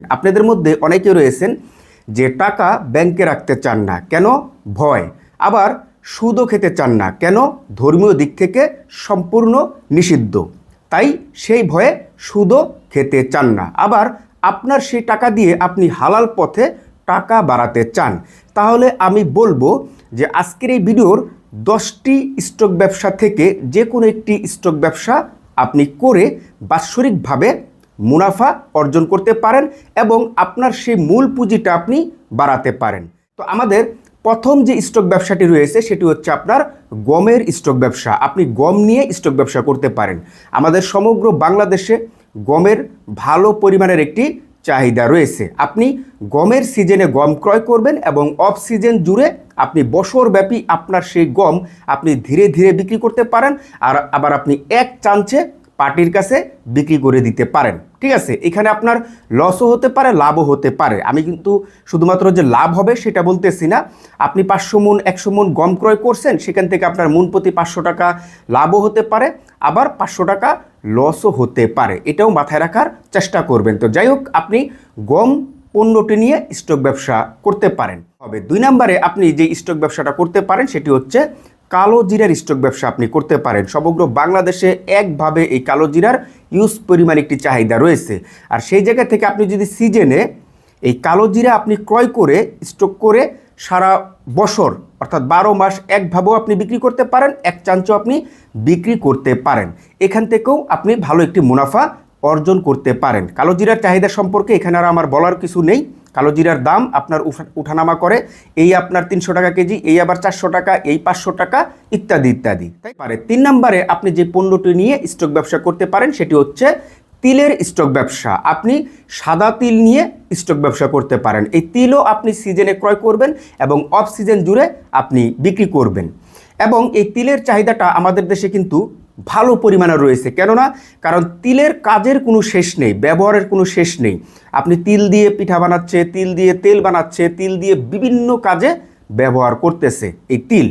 আপনাদের মধ্যে অনেকে রয়েছেন যে টাকা ব্যাংকে রাখতে চান না, কেন? ভয়। আবার সুদও খেতে চান না, কেন? ধর্মীয় দিক থেকে সম্পূর্ণ নিষিদ্ধ, তাই সেই ভয়ে সুদও খেতে চান না। আবার আপনার সেই টাকা দিয়ে আপনি হালাল পথে টাকা বাড়াতে চান। তাহলে আমি বলবো যে আজকের এই ভিডিওর 10টি স্টক ব্যবসা থেকে যে কোনো একটি স্টক ব্যবসা আপনি করে বাৎসরিকভাবে মুনাফা অর্জন করতে পারেন এবং আপনার সেই মূল পুঁজিটা আপনি বাড়াতে পারেন। তো আমাদের প্রথম যে স্টক ব্যবসাটি রয়েছে সেটি হচ্ছে আপনার গমের স্টক ব্যবসা। আপনি গম নিয়ে স্টক ব্যবসা করতে পারেন। আমাদের সমগ্র বাংলাদেশে গমের ভালো পরিমাণের একটি চাহিদা রয়েছে। আপনি গমের সিজনে গম ক্রয় করবেন এবং অফ সিজন জুড়ে আপনি বছরব্যাপী আপনার সেই গম আপনি ধীরে ধীরে বিক্রি করতে পারেন, আর আবার আপনি এক চান্সে পার্টির কাছে বিক্রি করে দিতে পারেন। ঠিক আছে, এখানে আপনার লসও হতে পারে, লাভও হতে পারে। আমি কিন্তু শুধুমাত্র যে লাভ হবে সেটা বলতেছি না। আপনি 500 মণ 100 মণ গম ক্রয় করছেন, সেখান থেকে আপনার মণ প্রতি 500 টাকা লাভও হতে পারে, আবার 500 টাকা লসও হতে পারে। এটাও মাথায় রাখার চেষ্টা করবেন। তো যাই হোক, আপনি গম পণ্যটি নিয়ে স্টক ব্যবসা করতে পারেন। হবে 2 নম্বরে আপনি যে স্টক ব্যবসাটা করতে পারেন সেটি হচ্ছে কালো জিরার স্টক ব্যবসা আপনি করতে পারেন। সমগ্র বাংলাদেশে একভাবে এই কালো জিরার ইউজ পরিমাণ একটি চাহিদা রয়েছে। আর সেই জায়গা থেকে আপনি যদি সিজনে এই কালো জিরা আপনি ক্রয় করে স্টক করে সারা বছর অর্থাৎ 12 মাস একভাবেও আপনি বিক্রি করতে পারেন, এক চান্সও আপনি বিক্রি করতে পারেন। এখান থেকেও আপনি ভালো একটি মুনাফা অর্জন করতে পারেন। কালো জিরার চাহিদা সম্পর্কে এখানে আর আমার বলার কিছু নেই। কালো জিরার দাম আপনার উঠানামা করে, এই আপনার 300 টাকা কেজি, এই আবার 400 টাকা, এই 500 টাকা ইত্যাদি ইত্যাদি। তাই পারে 3 নম্বরে আপনি যে পণ্যটি নিয়ে স্টক ব্যবসা করতে পারেন সেটি হচ্ছে তিলের স্টক ব্যবসা। আপনি সাদা তিল নিয়ে স্টক ব্যবসা করতে পারেন। এই তিলও আপনি সিজনে ক্রয় করবেন এবং অফ সিজন জুড়ে আপনি বিক্রি করবেন। এবং এই তিলের চাহিদাটা আমাদের দেশে কিন্তু ভালো পরিমাণে রয়েছে। কেননা কারণ তিলের কাজের কোনো শেষ নেই, ব্যবহারের কোনো শেষ নেই। আপনি তিল দিয়ে পিঠা বানাচ্ছে, তিল দিয়ে তেল বানাচ্ছে, তিল দিয়ে বিভিন্ন কাজে ব্যবহার করতেছে এই তিল।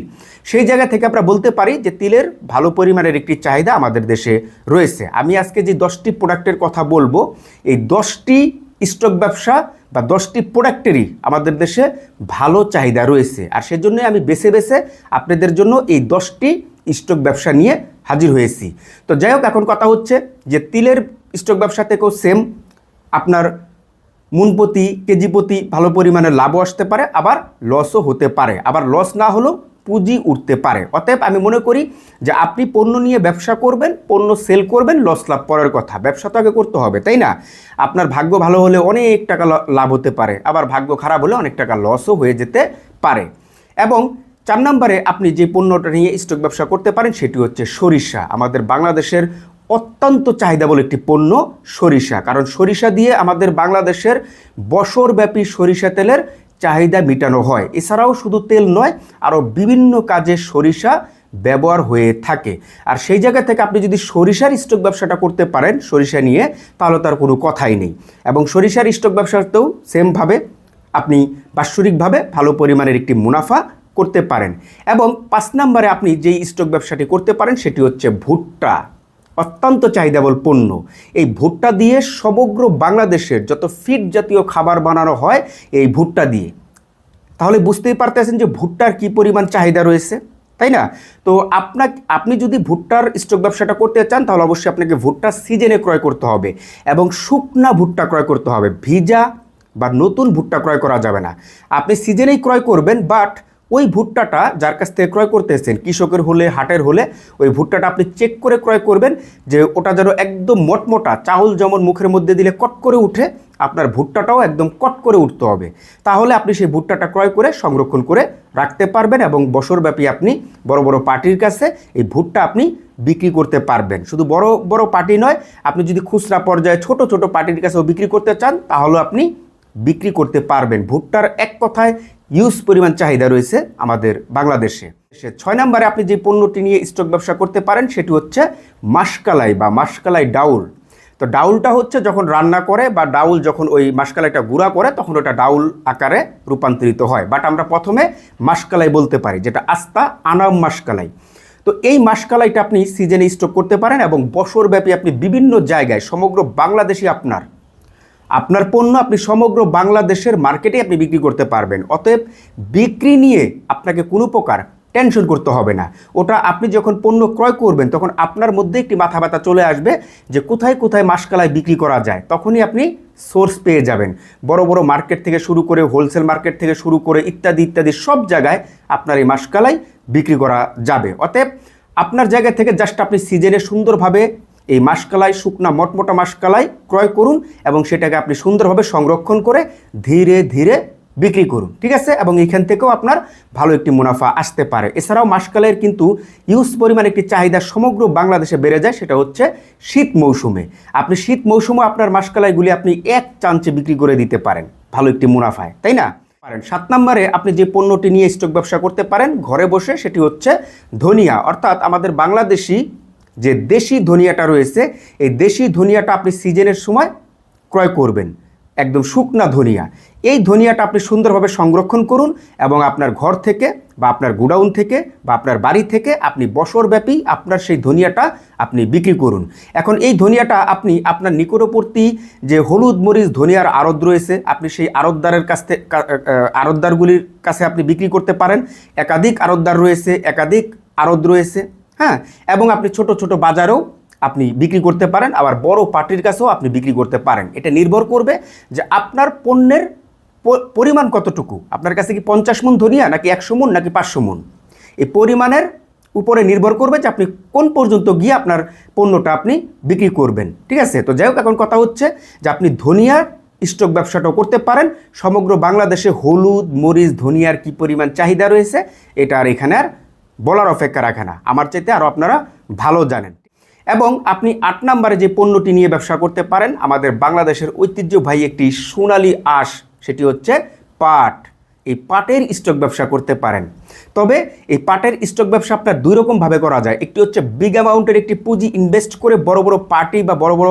সেই জায়গা থেকে আমরা বলতে পারি যে তিলের ভালো পরিমাণের একটি চাহিদা আমাদের দেশে রয়েছে। আমি আজকে যে 10টি প্রোডাক্টের কথা বলবো, এই 10টি স্টক ব্যবসা বা 10টি প্রোডাক্টেরই আমাদের দেশে ভালো চাহিদা রয়েছে। আর সেজন্যই আমি বেছে বেছে আপনাদের জন্য এই 10টি স্টক ব্যবসা নিয়ে হাজির হয়েছি। তো যাই হোক, এখন কথা হচ্ছে যে তিলের স্টক ব্যবসা থেকেও সেম আপনার মণ প্রতি কেজি প্রতি ভালো পরিমাণে লাভও আসতে পারে, আবার লসও হতে পারে, আবার লস না হলেও পুঁজি উঠতে পারে। অতএব আমি মনে করি যে আপনি পণ্য নিয়ে ব্যবসা করবেন, পণ্য সেল করবেন, লস লাভ পরের কথা, ব্যবসা তো আগে করতে হবে, তাই না? আপনার ভাগ্য ভালো হলে অনেক টাকা লাভ হতে পারে, আবার ভাগ্য খারাপ হলে অনেক টাকা লসও হয়ে যেতে পারে। এবং 4 নম্বরে আপনি যে পণ্যটা নিয়ে স্টক ব্যবসা করতে পারেন সেটি হচ্ছে সরিষা। আমাদের বাংলাদেশের অত্যন্ত চাহিদাবল একটি পণ্য সরিষা, কারণ সরিষা দিয়ে আমাদের বাংলাদেশের বছরব্যাপী সরিষা তেলের চাহিদা মেটানো হয়। এছাড়াও শুধু তেল নয়, আরও বিভিন্ন কাজে সরিষা ব্যবহার হয়ে থাকে। আর সেই জায়গা থেকে আপনি যদি সরিষার স্টক ব্যবসাটা করতে পারেন সরিষা নিয়ে, তাহলে তার কোনো কথাই নেই। এবং সরিষার স্টক ব্যবসাতেও সেমভাবে আপনি বাৎসরিকভাবে ভালো পরিমাণের একটি মুনাফা করতে পারেন। এবং 5 নম্বরে আপনি যেই স্টক ব্যবসাটি করতে পারেন সেটি হচ্ছে ভুট্টা। অত্যন্ত চাহিদাবল পণ্য। এই ভুট্টা দিয়ে সমগ্র বাংলাদেশের যত ফিড জাতীয় খাবার বানানো হয় এই ভুট্টা দিয়ে। তাহলে বুঝতেই পারতেছেন যে ভুট্টার কি পরিমাণ চাহিদা রয়েছে, তাই না? তো আপনি যদি ভুট্টার স্টক ব্যবসাটা করতে চান তাহলে অবশ্যই আপনাকে ভুট্টা সিজনে ক্রয় করতে হবে এবং শুকনা ভুট্টা ক্রয় করতে হবে। ভিজা বা নতুন ভুট্টা ক্রয় করা যাবে না। আপনি সিজনেই ক্রয় করবেন, বাট ওই ভুট্টাটা যার কাছ থেকে ক্রয় করতেছেন, কৃষকের হলে, হাটের হলে, ওই ভুট্টাটা আপনি চেক করে ক্রয় করবেন যে ওটা যেন একদম মোটমোটা, চাউল যেমন মুখের মধ্যে দিলে কট করে উঠে, আপনার ভুট্টাটাও একদম কট করে উঠতে হবে। তাহলে আপনি সেই ভুট্টাটা ক্রয় করে সংরক্ষণ করে রাখতে পারবেন এবং বছরব্যাপী আপনি বড় বড় পার্টির কাছে এই ভুট্টা আপনি বিক্রি করতে পারবেন। শুধু বড় বড় পার্টি নয়, আপনি যদি খুচরা পর্যায়ে ছোট ছোট পার্টির কাছেও বিক্রি করতে চান তাহলে আপনি বিক্রি করতে পারবেন। ভুট্টার এক কথায় ইউজ পরিমাণ চাহিদা রয়েছে আমাদের বাংলাদেশে। 6 নম্বরে আপনি যে পণ্যটি নিয়ে স্টক ব্যবসা করতে পারেন সেটি হচ্ছে মাসকালাই বা মাসকালাই ডাউল। তো ডাউলটা হচ্ছে যখন রান্না করে বা ডাউল যখন ওই মাসকালাইটা গুঁড়া করে তখন ওটা ডাউল আকারে রূপান্তরিত হয়। বাট আমরা প্রথমে মাসকালাই বলতে পারি, যেটা আস্তা আনাম মাসকালাই। তো এই মাসকালাইটা আপনি সিজনে স্টক করতে পারেন এবং বছরব্যাপী আপনি বিভিন্ন জায়গায় সমগ্র বাংলাদেশে আপনার আপনার পণ্য আপনি সমগ্র বাংলাদেশের মার্কেটে আপনি বিক্রি করতে পারবেন। অতএব বিক্রি নিয়ে আপনাকে কোনো প্রকার টেনশন করতে হবে না। ওটা আপনি যখন পণ্য ক্রয় করবেন তখন আপনার মধ্যে একটি মাথা ব্যথা চলে আসবে যে কোথায় কোথায় মাসকালাই বিক্রি করা যায়, তখনই আপনি সোর্স পেয়ে যাবেন। বড় বড় মার্কেট থেকে শুরু করে হোলসেল মার্কেট থেকে শুরু করে ইত্যাদি ইত্যাদি সব জায়গায় আপনার এই মাসকালাই বিক্রি করা যাবে। অতএব আপনার জায়গা থেকে জাস্ট আপনি সিজনে সুন্দরভাবে এই মাসকালাই, শুকনা মটমোটা মাসকালাই ক্রয় করুন এবং সেটাকে আপনি সুন্দরভাবে সংরক্ষণ করে ধীরে ধীরে বিক্রি করুন, ঠিক আছে? এবং এখান থেকেও আপনার ভালো একটি মুনাফা আসতে পারে। এছাড়াও মাসকালাইয়ের কিন্তু ইউজ পরিমাণ একটি চাহিদা সমগ্র বাংলাদেশে বেড়ে যায়, সেটা হচ্ছে শীত মৌসুমে। আপনি শীত মৌসুমে আপনার মাসকালাইগুলি আপনি এক চান্সে বিক্রি করে দিতে পারেন ভালো একটি মুনাফায়, তাই না? পারেন। 7 নম্বরে আপনি যে পণ্যটি নিয়ে স্টক ব্যবসা করতে পারেন ঘরে বসে, সেটি হচ্ছে ধনিয়া। অর্থাৎ আমাদের বাংলাদেশি যে দেশি ধনিয়াটা রয়েছে, এই দেশি ধনিয়াটা আপনি সিজনের সময় ক্রয় করবেন, একদম শুকনা ধনিয়া। এই ধনিয়াটা আপনি সুন্দরভাবে সংরক্ষণ করুন এবং আপনার ঘর থেকে বা আপনার গোডাউন থেকে বা আপনার বাড়ি থেকে আপনি বছরব্যাপী আপনার সেই ধনিয়াটা আপনি বিক্রি করুন। এখন এই ধনিয়াটা আপনি আপনার নিকটবর্তী যে হলুদ মরিচ ধনিয়ার আড়ত রয়েছে, আপনি সেই আড়তদারের কাছ থেকে আড়তদারগুলির কাছে আপনি বিক্রি করতে পারেন। একাধিক আড়তদার রয়েছে, একাধিক আড়ত রয়েছে, হ্যাঁ। এবং আপনি ছোট ছোট বাজারেও আপনি বিক্রি করতে পারেন, আবার বড় পার্টির কাছেও আপনি বিক্রি করতে পারেন। এটা নির্ভর করবে যে আপনার পণ্যের পরিমাণ কতটুকু। আপনার কাছে কি 50 মণ ধনিয়া নাকি 100 মণ নাকি 500 মণ, এই পরিমাণের উপরে নির্ভর করবে যে আপনি কোন পর্যন্ত গিয়ে আপনার পণ্যটা আপনি বিক্রি করবেন, ঠিক আছে? তো যাই হোক, এখন কথা হচ্ছে যে আপনি ধনিয়ার স্টক ব্যবসাটাও করতে পারেন। সমগ্র বাংলাদেশে হলুদ মরিচ ধনিয়ার কি পরিমাণ চাহিদা রয়েছে এটা আর এখানে আর বলার অপেক্ষা রাখে না, আমার চাইতে আরও আপনারা ভালো জানেন। এবং আপনি 8 নম্বরে যে পণ্যটি নিয়ে ব্যবসা করতে পারেন, আমাদের বাংলাদেশের ঐতিহ্যবাহী একটি সোনালী আঁশ, সেটি হচ্ছে পাট। এই পাটের স্টক ব্যবসা করতে পারেন। তবে এই পাটের স্টক ব্যবসা আপনার 2 রকমভাবে করা যায়। একটি হচ্ছে বিগ অ্যামাউন্টের একটি পুঁজি ইনভেস্ট করে বড় বড় পার্টি বা বড় বড়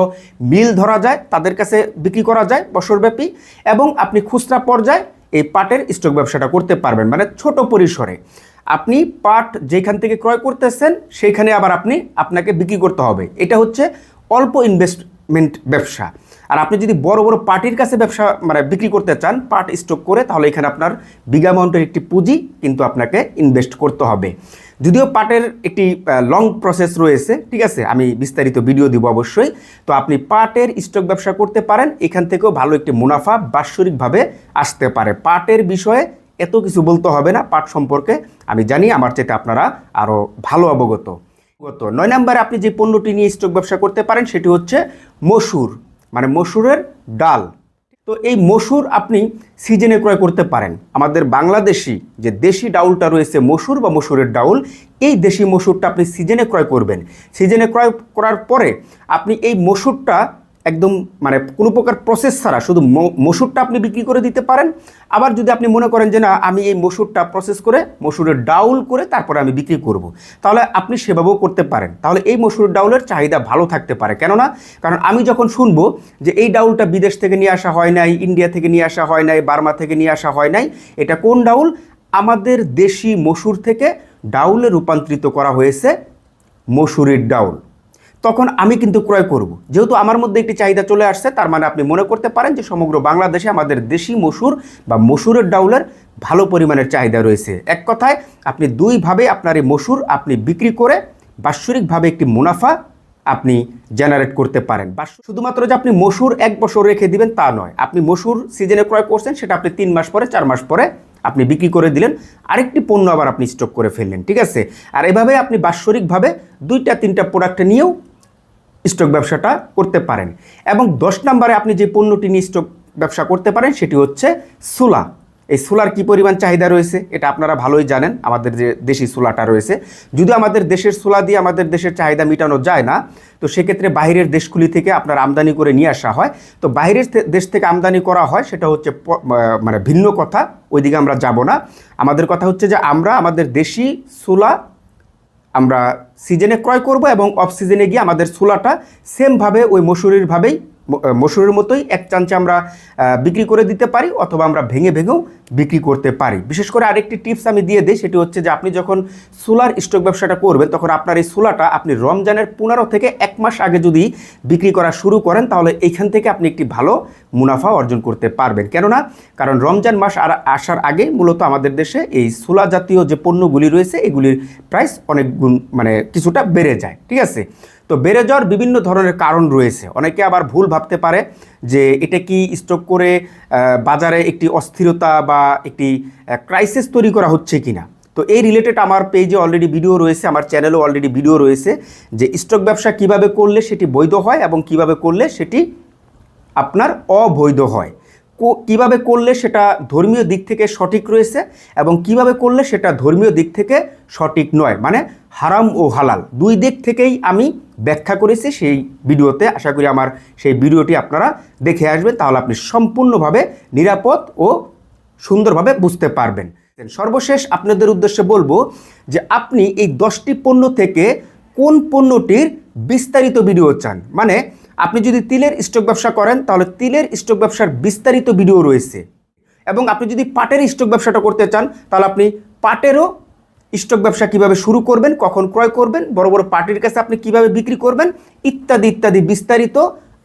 মিল ধরা যায়, তাদের কাছে বিক্রি করা যায় বছরব্যাপী। এবং আপনি খুচরা পর্যায়ে এই পাটের স্টক ব্যবসাটা করতে পারবেন, মানে ছোট পরিসরে। আপনি পাট যেখান থেকে ক্রয় করতেছেন সেইখানে আবার আপনাকে বিক্রি করতে হবে। এটা হচ্ছে অল্প ইনভেস্টমেন্ট ব্যবসা। আর আপনি যদি বড় বড় পার্টির কাছে ব্যবসা মানে বিক্রি করতে চান পাট স্টক করে, তাহলে এখানে আপনার বিগ অ্যামাউন্টের একটি পুঁজি কিন্তু আপনাকে ইনভেস্ট করতে হবে। যদিও পাটের একটি লং প্রসেস রয়েছে, ঠিক আছে, আমি বিস্তারিত ভিডিও দিব অবশ্যই। তো আপনি পাটের স্টক ব্যবসা করতে পারেন, এখান থেকেও ভালো একটি মুনাফা বাৎসরিকভাবে আসতে পারে। পাটের বিষয়ে এত কিছু বলতে হবে না, পাট সম্পর্কে আমি জানি, আমার চাইতে আপনারা আরও ভালো অবগত। 9 নম্বরে আপনি যে পণ্যটি নিয়ে স্টক ব্যবসা করতে পারেন সেটি হচ্ছে মসুর, মানে মসুরের ডাল। তো এই মসুর আপনি সিজনে ক্রয় করতে পারেন। আমাদের বাংলাদেশি যে দেশি ডাউলটা রয়েছে মসুর বা মসুরের ডাউল, এই দেশি মসুরটা আপনি সিজনে ক্রয় করবেন। সিজনে ক্রয় করার পরে আপনি এই মসুরটা একদম মানে কোনো প্রকার প্রসেস ছাড়া শুধু মসুরটা আপনি বিক্রি করে দিতে পারেন। আবার যদি আপনি মনে করেন যে না, আমি এই মসুরটা প্রসেস করে মসুরের ডাউল করে তারপরে আমি বিক্রি করব, তাহলে আপনি সেভাবেও করতে পারেন। তাহলে এই মসুরের ডাউলের চাহিদা ভালো থাকতে পারে। কেননা কারণ আমি যখন শুনবো যে এই ডাউলটা বিদেশ থেকে নিয়ে আসা হয় নাই, ইন্ডিয়া থেকে নিয়ে আসা হয় নাই, বার্মা থেকে নিয়ে আসা হয় নাই, এটা কোন ডাউল? আমাদের দেশি মসুর থেকে ডাউলে রূপান্তরিত করা হয়েছে মসুরের ডাউল, তখন আমি কিন্তু ক্রয় করব। যেহেতু আমার মধ্যে একটি চাহিদা চলে আসছে, তার মানে আপনি মনে করতে পারেন যে সমগ্র বাংলাদেশে আমাদের দেশি মসুর বা মসুরের ডাউলের ভালো পরিমাণের চাহিদা রয়েছে। এক কথায় আপনি 2 ভাবে আপনার এই মসুর আপনি বিক্রি করে বাৎসরিকভাবে একটি মুনাফা আপনি জেনারেট করতে পারেন। বা শুধুমাত্র যে আপনি মসুর 1 বছর রেখে দিবেন তা নয়, আপনি মসুর সিজনে ক্রয় করছেন, সেটা আপনি 3 মাস পরে 4 মাস পরে আপনি বিক্রি করে দিলেন, আরেকটি পণ্য আবার আপনি স্টক করে ফেললেন, ঠিক আছে? আর এভাবে আপনি বাৎসরিকভাবে 2-3টা প্রোডাক্ট নিয়েও স্টক ব্যবসাটা করতে পারেন। এবং 10 নম্বরে আপনি যে পণ্যটি নিয়ে স্টক ব্যবসা করতে পারেন সেটি হচ্ছে সুলা। এই সুলার কি পরিমাণ চাহিদা রয়েছে এটা আপনারা ভালোই জানেন। আমাদের যে দেশি সুলাটা রয়েছে, যদিও আমাদের দেশের সুলা দিয়ে আমাদের দেশের চাহিদা মেটানো যায় না, তো সেক্ষেত্রে বাইরের দেশগুলি থেকে আপনার আমদানি করে নিয়ে আসা হয়। তো বাইরের দেশ থেকে আমদানি করা হয় সেটা হচ্ছে মানে ভিন্ন কথা, ওইদিকে আমরা যাব না। আমাদের কথা হচ্ছে যে আমরা আমাদের দেশি সুলা আমরা সিজনে ক্রয় করব এবং অফ সিজনে গিয়ে আমাদের সুলাটা সেমভাবে ওই মসুরির ভাবেই মসুরের মতোই এক চামচে আমরা বিক্রি করে দিতে পারি, অথবা আমরা ভেঙে ভেঙেও বিক্রি করতে পারি। বিশেষ করে আরেকটি টিপস আমি দিয়ে দিই, সেটি হচ্ছে যে আপনি যখন সোলার স্টক ব্যবসাটা করবেন, তখন আপনার এই সোলাটা আপনি রমজানের 15 থেকে 1 মাস আগে যদি বিক্রি করা শুরু করেন, তাহলে এইখান থেকে আপনি একটি ভালো মুনাফা অর্জন করতে পারবেন। কেননা কারণ রমজান মাস আসার আগে মূলত আমাদের দেশে এই সোলা জাতীয় যে পণ্যগুলি রয়েছে এগুলির প্রাইস অনেক গুণ কিছুটা বেড়ে যায়। ঠিক আছে, তো বেড়ে যাওয়ার বিভিন্ন ধরনের কারণ রয়েছে। অনেকে আবার ভুল ভাবতে পারে যে এটা কি স্টক করে বাজারে একটি অস্থিরতা বা একটি ক্রাইসিস তৈরি করা হচ্ছে কিনা। তো এই রিলেটেড আমার পেজে অলরেডি ভিডিও রয়েছে, আমার চ্যানেলেও অলরেডি ভিডিও রয়েছে যে স্টক ব্যবসা কিভাবে করলে সেটি বৈধ হয় এবং কিভাবে করলে সেটি আপনার অবৈধ হয়, কিভাবে করলে সেটা ধর্মীয় দিক থেকে সঠিক রয়েছে এবং কিভাবে করলে সেটা ধর্মীয় দিক থেকে সঠিক নয়, মানে হারাম ও হালাল দুই দিক থেকেই আমি ব্যাখ্যা করেছি সেই ভিডিওতে। আশা করি আমার সেই ভিডিওটি আপনারা দেখে আসবেন, তাহলে আপনি সম্পূর্ণভাবে নিরাপদ ও সুন্দরভাবে বুঝতে পারবেন। সর্বশেষ আপনাদের উদ্দেশ্যে বলবো যে আপনি এই 10টি পণ্য থেকে কোন পণ্যটির বিস্তারিত ভিডিও চান। মানে আপনি যদি তিলের স্টক ব্যবসা করেন তাহলে তিলের স্টক ব্যবসার বিস্তারিত ভিডিও রয়েছে, এবং আপনি যদি পাটের স্টক ব্যবসাটা করতে চান তাহলে আপনি পাটেরও স্টক ব্যবসা কিভাবে শুরু করবেন, কখন ক্রয় করবেন, বড় বড় পার্টির কাছে আপনি কিভাবে বিক্রি করবেন, ইত্যাদি ইত্যাদি বিস্তারিত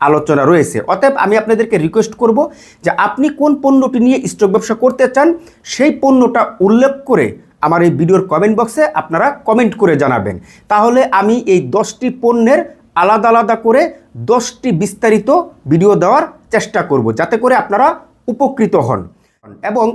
আলোচনা রয়েছে। অতএব আমি আপনাদেরকে রিকোয়েস্ট করব যে আপনি কোন পণ্যটি নিয়ে স্টক ব্যবসা করতে চান সেই পণ্যটা উল্লেখ করে আমার এই ভিডিওর কমেন্ট বক্সে আপনারা কমেন্ট করে জানাবেন। তাহলে আমি এই 10টি পণ্যের আলাদা আলাদা করে 10টি বিস্তারিত ভিডিও দেওয়ার চেষ্টা করব, যাতে করে আপনারা উপকৃত হন। এবং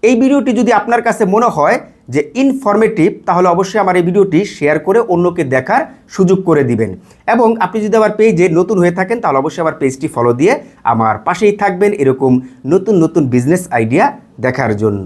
এই ভিডিওটি যদি আপনার কাছে মনে হয় যে ইনফরমেটিভ, তাহলে অবশ্যই আমার এই ভিডিওটি শেয়ার করে অন্যকে দেখার সুযোগ করে দিবেন। এবং আপনি যদি আমার পেজে নতুন হয়ে থাকেন তাহলে অবশ্যই আমার পেজটি ফলো দিয়ে আমার পাশেই থাকবেন এরকম নতুন নতুন বিজনেস আইডিয়া দেখার জন্য।